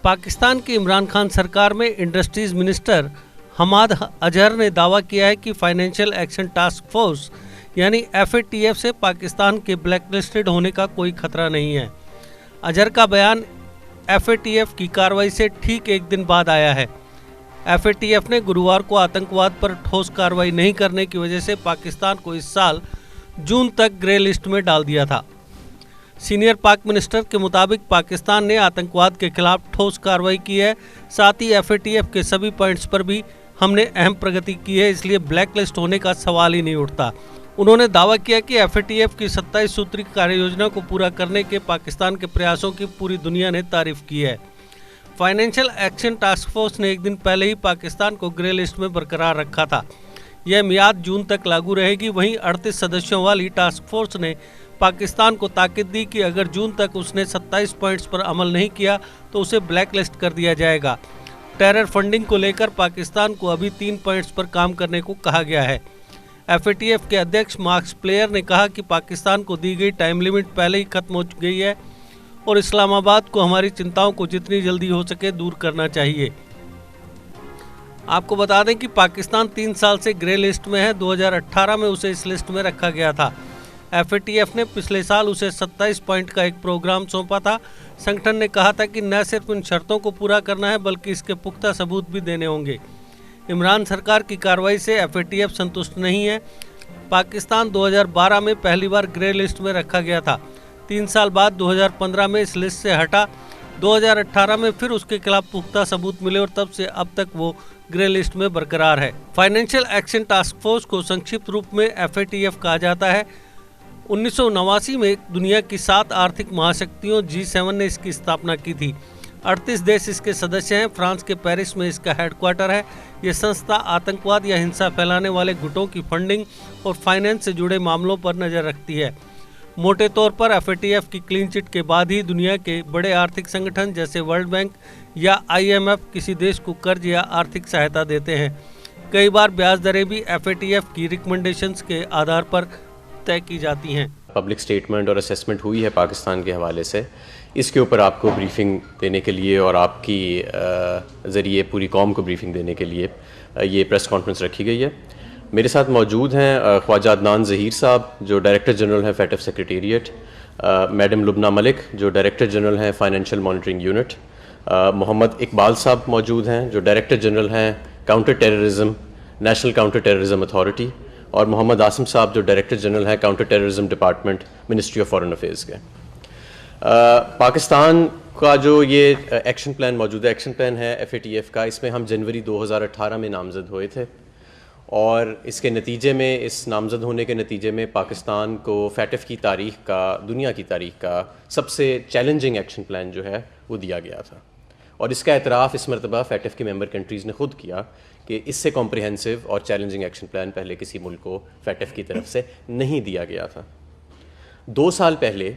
पाकिस्तान की इमरान खान सरकार में इंडस्ट्रीज मिनिस्टर हमाद अजहर ने दावा किया है कि फाइनेंशियल एक्शन टास्क फोर्स यानी FATF से पाकिस्तान के ब्लैकलिस्टेड होने का कोई खतरा नहीं है। अजहर का बयान FATF की कार्रवाई से ठीक एक दिन बाद आया है। FATF ने गुरुवार को आतंकवाद पर ठोस कार्रवाई नहीं करने की वजह से पाकिस्तान को इस साल जून तक ग्रे लिस्ट में डाल दिया था। सीनियर पाक मिनिस्टर के मुताबिक पाकिस्तान ने आतंकवाद के खिलाफ ठोस कार्रवाई की है। साथ ही FATF के सभी पॉइंट्स पर भी हमने अहम प्रगति की है, इसलिए ब्लैक लिस्ट होने का सवाल ही नहीं उठता। उन्होंने दावा किया कि FATF की 27 सूत्री कार्य योजना को पूरा करने के पाकिस्तान के प्रयासों की पूरी दुनिया ने तारीफ की है। फाइनेंशियल एक्शन टास्क फोर्स ने एक दिन पहले ही पाकिस्तान को ग्रे लिस्ट में बरकरार रखा था। यह मियाद जून तक लागू रहेगी। वहीं 38 सदस्यों वाली टास्क फोर्स ने पाकिस्तान को ताकीद दी कि अगर जून तक उसने 27 पॉइंट्स पर अमल नहीं किया तो उसे ब्लैक लिस्ट कर दिया जाएगा। टेरर फंडिंग को लेकर पाकिस्तान को अभी 3 पॉइंट्स पर काम करने को कहा गया है। FATF के अध्यक्ष मार्क्स प्लेयर ने कहा कि पाकिस्तान को दी गई टाइम लिमिट पहले ही खत्म हो गई है और इस्लामाबाद को हमारी चिंताओं को जितनी जल्दी हो सके दूर करना चाहिए। आपको बता दें कि पाकिस्तान 3 साल से ग्रे लिस्ट में है। 2018 में उसे इस लिस्ट में रखा गया था। FATF ने पिछले साल उसे 27 पॉइंट का एक प्रोग्राम सौंपा था। संगठन ने कहा था कि न सिर्फ इन शर्तों को पूरा करना है बल्कि इसके पुख्ता सबूत भी देने होंगे। इमरान सरकार की कार्रवाई से FATF संतुष्ट नहीं है। पाकिस्तान 2012 में पहली बार ग्रे लिस्ट में रखा गया था। 3 साल बाद 2015 में इस लिस्ट से हटा। 2018 में फिर उसके खिलाफ पुख्ता सबूत मिले और तब से अब तक वो ग्रे लिस्ट में बरकरार है। फाइनेंशियल एक्शन टास्क फोर्स को संक्षिप्त रूप में FATF कहा जाता है। 1989 में दुनिया की 7 आर्थिक महाशक्तियों G7 ने इसकी स्थापना की थी। 38 देश इसके सदस्य हैं। फ्रांस के पेरिस में इसका हेडक्वार्टर है। यह संस्था आतंकवाद या हिंसा फैलाने वाले गुटों की फंडिंग और फाइनेंस से जुड़े मामलों पर नज़र रखती है। मोटे तौर पर FATF की क्लीन चिट के बाद ही दुनिया के बड़े आर्थिक संगठन जैसे वर्ल्ड बैंक या IMF किसी देश को कर्ज या आर्थिक सहायता देते हैं। कई बार ब्याज दरें भी FATF की रिकमेंडेशंस के आधार पर तय की जाती हैं। पब्लिक स्टेटमेंट और असेसमेंट हुई है पाकिस्तान के हवाले से। इसके ऊपर आपको ब्रीफिंग देने के लिए और आपकी ज़रिए पूरी कौम को ब्रीफिंग देने के लिए ये प्रेस कॉन्फ्रेंस रखी गई है। मेरे साथ मौजूद हैं ख्वाजा अदनान ज़हीर साहब जो डायरेक्टर जनरल हैं FATF secretariat, madam Lubna Malik जो डायरेक्टर जनरल हैं financial monitoring unit, Mohammad Iqbal साहब मौजूद हैं जो डायरेक्टर जनरल हैं counter terrorism national counter terrorism authority, और मोहम्मद आसिम साहब जो डायरेक्टर जनरल हैं counter terrorism department ministry of foreign affairs के। पाकिस्तान का जो ये एक्शन प्लान मौजूदा एक्शन प्लान है FATF का, इसमें हम जनवरी 2018 में नामज़द हुए थे और इसके नतीजे में, इस नामज़द होने के नतीजे में पाकिस्तान को FATF की तारीख़ का, दुनिया की तारीख़ का सबसे चैलेंजिंग एक्शन प्लान जो है वो दिया गया था। और इसका एतराफ़ इस मरतबा FATF की मेंबर कंट्रीज़ ने ख़ुद किया कि इससे कॉम्प्रिहेंसिव और चैलेंजिंग एक्शन प्लान पहले किसी मुल्क को FATF की तरफ से नहीं दिया गया था। 2 साल पहले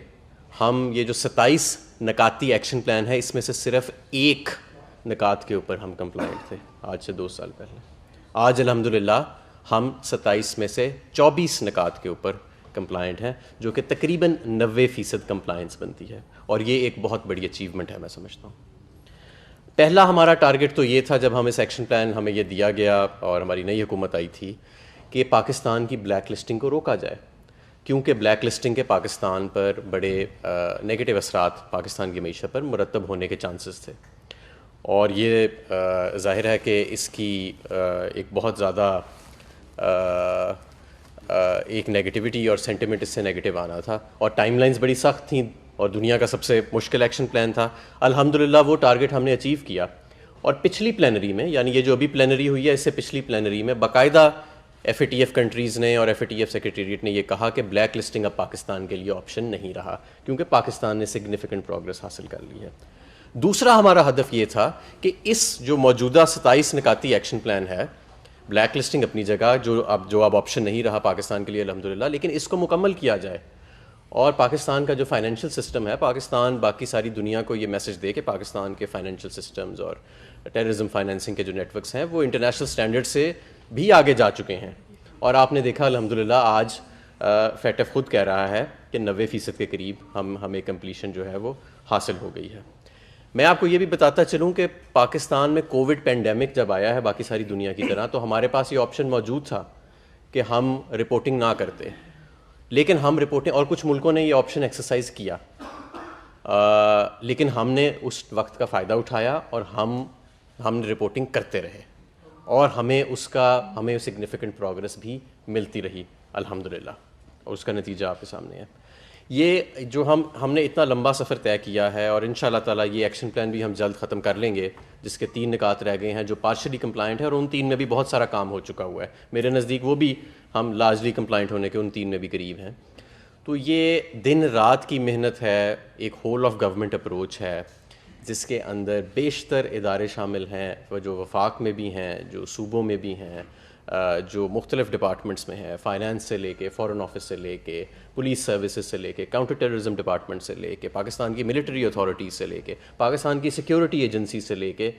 हम ये जो 27 नकाती एक्शन प्लान है इसमें से सिर्फ 1 नकात के ऊपर हम कंप्लाइंट थे आज से 2 साल पहले। आज अल्हम्दुलिल्लाह हम 27 में से 24 नकात के ऊपर कंप्लाइंट हैं, जो कि तकरीबन 90% कंप्लायंस बनती है और ये एक बहुत बड़ी अचीवमेंट है मैं समझता हूँ। पहला हमारा टारगेट तो ये था जब हम इस एक्शन प्लान हमें ये दिया गया और हमारी नई हुकूमत आई थी कि पाकिस्तान की ब्लैक लिस्टिंग को रोका जाए, क्योंकि ब्लैक लिस्टिंग के पाकिस्तान पर बड़े नेगेटिव असरात पाकिस्तान की मईशत पर मुरतब होने के चांसेस थे और ये ज़ाहिर है कि इसकी एक बहुत ज़्यादा एक नेगेटिविटी और सेंटिमेंट इससे नेगेटिव आना था और टाइमलाइंस बड़ी सख्त थी और दुनिया का सबसे मुश्किल एक्शन प्लान था। अल्हम्दुलिल्लाह वो टारगेट हमने अचीव किया और पिछली प्लेनरी में, यानी ये जो अभी प्लेनरी हुई है इससे पिछली प्लेनरी में बाकायदा FATF कंट्रीज़ ने और FATF सेक्रेटेरिएट ने ये कहा कि ब्लैक लिस्टिंग अब पाकिस्तान के लिए ऑप्शन नहीं रहा, क्योंकि पाकिस्तान ने सिग्निफिकेंट प्रोग्रेस हासिल कर ली है। दूसरा हमारा हदफ ये था कि इस जो मौजूदा 27 निकाती एक्शन प्लान है, ब्लैक लिस्टिंग अपनी जगह जो अब ऑप्शन नहीं रहा पाकिस्तान के लिए अल्हम्दुलिल्लाह, लेकिन इसको मुकम्मल किया जाए और पाकिस्तान का जो फाइनेंशियल सिस्टम है, पाकिस्तान बाकी सारी दुनिया को ये मैसेज दे कि पाकिस्तान के फाइनेंशियल सिस्टम्स और टेररिज्म फाइनेंसिंग के जो नेटवर्क्स हैं वो इंटरनेशनल स्टैंडर्ड से भी आगे जा चुके हैं। और आपने देखा अल्हम्दुलिल्लाह आज FATF खुद कह रहा है कि 90% के करीब हमें कंप्लीशन जो है वो हासिल हो गई है। मैं आपको ये भी बताता चलूँ कि पाकिस्तान में कोविड पेंडेमिक जब आया है बाकी सारी दुनिया की तरह, तो हमारे पास ये ऑप्शन मौजूद था कि हम रिपोर्टिंग ना करते, लेकिन हम रिपोर्टिंग, और कुछ मुल्कों ने ये ऑप्शन एक्सरसाइज किया, लेकिन हमने उस वक्त का फ़ायदा उठाया और हम रिपोर्टिंग करते रहे और हमें सिग्निफिकेंट प्रोग्रेस भी मिलती रही अल्हम्दुलिल्लाह, और उसका नतीजा आपके सामने है। ये जो हमने इतना लंबा सफ़र तय किया है, और इंशाल्लाह ताला ये एक्शन प्लान भी हम जल्द ख़त्म कर लेंगे, जिसके 3 निकात रह गए हैं जो पार्शली कंप्लाइंट है, और उन 3 में भी बहुत सारा काम हो चुका हुआ है। मेरे नज़दीक वो भी हम लार्जली कंप्लाइंट होने के उन 3 में भी करीब हैं। तो ये दिन रात की मेहनत है, एक होल ऑफ गवर्नमेंट अप्रोच है, जिसके अंदर बेशतर इदारे शामिल हैं, जो वफाक में भी हैं, जो सूबों में भी हैं, जो मुख्तलिफ डिपार्टमेंट्स में हैं, फ़ाइनेंस से लेके, फ़ॉरेन ऑफिस से लेके, पुलिस सर्विसेज से लेके, काउंटर टेररिज्म डिपार्टमेंट से लेके, पाकिस्तान की मिलिट्री अथॉरिटीज़ से लेके, पाकिस्तान की सिक्योरिटी एजेंसी से लेके,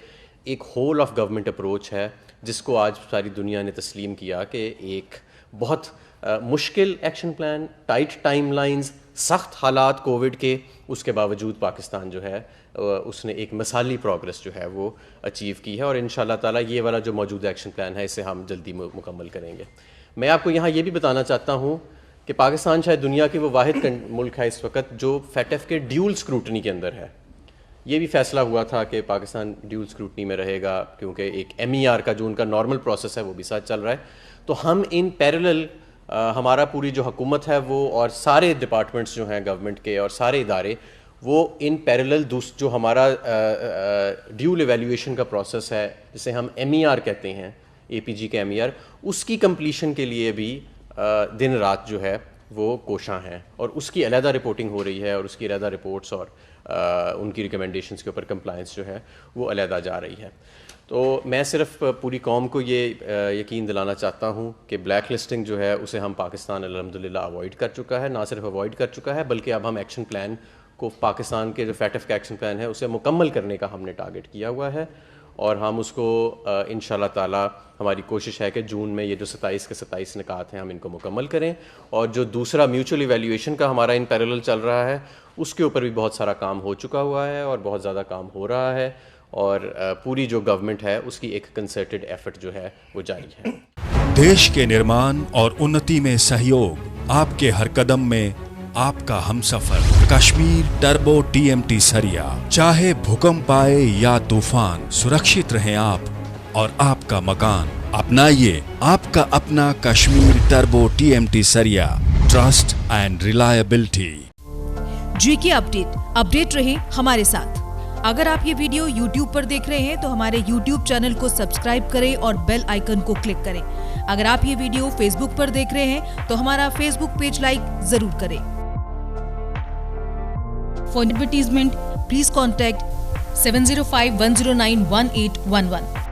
एक होल ऑफ गवर्नमेंट अप्रोच है, जिसको आज सारी दुनिया ने तस्लीम किया कि एक बहुत मुश्किल एक्शन प्लान, टाइट टाइमलाइंस, सख्त हालात कोविड के, उसके बावजूद पाकिस्तान जो है उसने एक मिसाली प्रोग्रेस जो है वो अचीव की है, और इंशाल्लाह ताला ये वाला जो मौजूदा एक्शन प्लान है इसे हम जल्दी मुकम्मल करेंगे। मैं आपको यहाँ ये भी बताना चाहता हूँ कि पाकिस्तान शायद दुनिया की वो वाहिद मुल्क है इस वक्त जो FATF के ड्यूल स्क्रूटनी के अंदर है। ये भी फैसला हुआ था कि पाकिस्तान ड्यूल स्क्रूटनी में रहेगा, क्योंकि एक MER का जो उनका नॉर्मल प्रोसेस है वो भी साथ चल रहा है। तो हम इन पैरेलल हमारा पूरी जो हुकूमत है वो, और सारे डिपार्टमेंट्स जो हैं गवर्नमेंट के और सारे इदारे, वो इन पैरेलल जो हमारा ड्यूल एवेल्यूएशन का प्रोसेस है, जिसे हम MER कहते हैं, APG के MER, उसकी कंप्लीशन के लिए भी दिन रात जो है वो कोशां हैं, और उसकी अलहदा रिपोर्टिंग हो रही है, और उसकी अलहदा रिपोर्ट्स और उनकी रिकमेंडेशंस के ऊपर कंप्लायंस जो है वो अलहदा जा रही है। तो मैं सिर्फ पूरी कौम को ये यकीन दिलाना चाहता हूँ कि ब्लैक लिस्टिंग जो है उसे हम पाकिस्तान अल्हम्दुलिल्लाह अवॉइड कर चुका है, ना सिर्फ अवॉइड कर चुका है बल्कि अब हम एक्शन प्लान को, पाकिस्तान के जो FATF का एक्शन प्लान है उसे मुकम्मल करने का हमने टारगेट किया हुआ है, और हम उसको इंशाल्लाह ताला हमारी कोशिश है कि जून में ये जो 27 के 27 निकात हैं हम इनको मुकम्मल करें, और जो दूसरा म्यूचुअल इवैल्यूएशन का हमारा इन पैरेलल चल रहा है उसके ऊपर भी बहुत सारा काम हो चुका हुआ है और बहुत ज़्यादा काम हो रहा है, और पूरी जो गवर्नमेंट है उसकी एक कंसर्टेड एफर्ट जो है वो जारी है। देश के निर्माण और उन्नति में सहयोग, आपके हर कदम में आपका हमसफर। कश्मीर टर्बो TMT सरिया, चाहे भूकंप आए या तूफान, सुरक्षित रहें आप और आपका मकान। अपनाइए आपका अपना कश्मीर टर्बो TMT सरिया, trust and reliability. GK update रहे हमारे साथ। अगर आप ये वीडियो YouTube पर देख रहे हैं तो हमारे YouTube चैनल को सब्सक्राइब करें और बेल आइकन को क्लिक करें। अगर आप ये वीडियो Facebook पर देख रहे हैं तो हमारा Facebook पेज लाइक जरूर करें। For advertisement, please contact 705-109-1811.